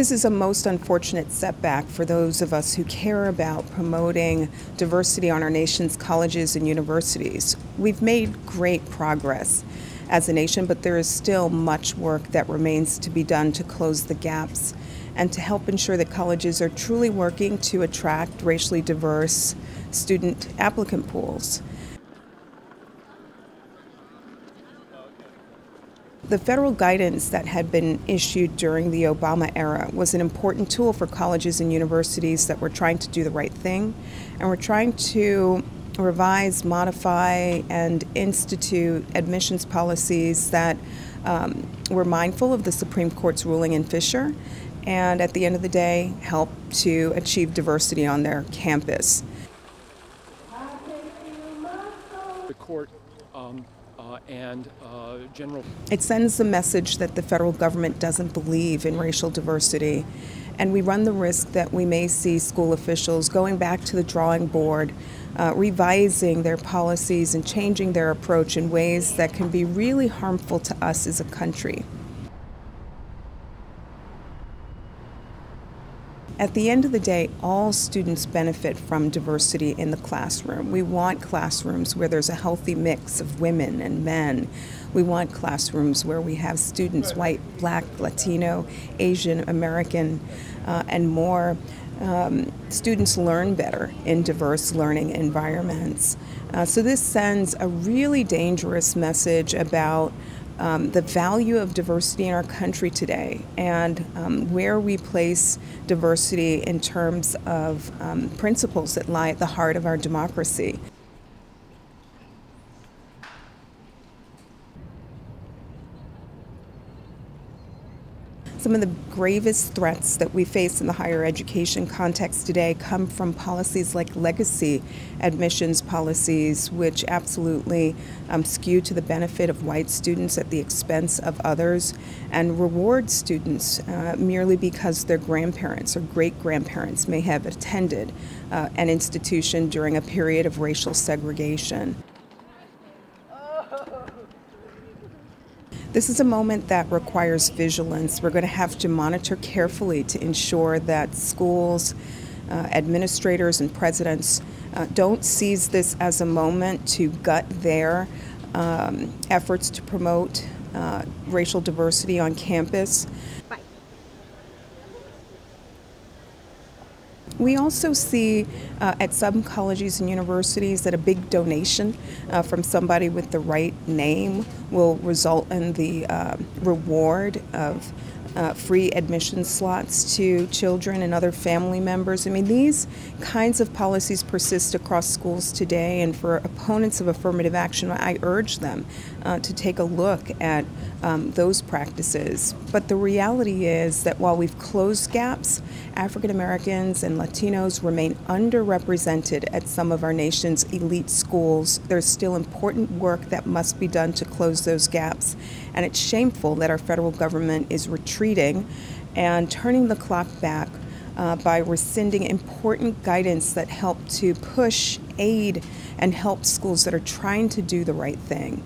This is a most unfortunate setback for those of us who care about promoting diversity on our nation's colleges and universities. We've made great progress as a nation, but there is still much work that remains to be done to close the gaps and to help ensure that colleges are truly working to attract racially diverse student applicant pools. The federal guidance that had been issued during the Obama era was an important tool for colleges and universities that were trying to do the right thing and were trying to revise, modify, and institute admissions policies that were mindful of the Supreme Court's ruling in Fisher and at the end of the day help to achieve diversity on their campus. The court It sends the message that the federal government doesn't believe in racial diversity, and we run the risk that we may see school officials going back to the drawing board, revising their policies and changing their approach in ways that can be really harmful to us as a country. At the end of the day, all students benefit from diversity in the classroom. We want classrooms where there's a healthy mix of women and men. We want classrooms where we have students, white, black, Latino, Asian, American, and more. Students learn better in diverse learning environments. So this sends a really dangerous message about the value of diversity in our country today and where we place diversity in terms of principles that lie at the heart of our democracy. Some of the gravest threats that we face in the higher education context today come from policies like legacy admissions policies, which absolutely skew to the benefit of white students at the expense of others and reward students merely because their grandparents or great-grandparents may have attended an institution during a period of racial segregation. This is a moment that requires vigilance. We're going to have to monitor carefully to ensure that schools, administrators, and presidents don't seize this as a moment to gut their efforts to promote racial diversity on campus. We also see at some colleges and universities that a big donation from somebody with the right name will result in the reward of free admission slots to children and other family members. I mean, these kinds of policies persist across schools today, and for opponents of affirmative action, I urge them to take a look at those practices. But the reality is that while we've closed gaps, African Americans and Latinos remain underrepresented at some of our nation's elite schools. There's still important work that must be done to close those gaps, and it's shameful that our federal government is retreating and turning the clock back by rescinding important guidance that help to push, aid, and help schools that are trying to do the right thing.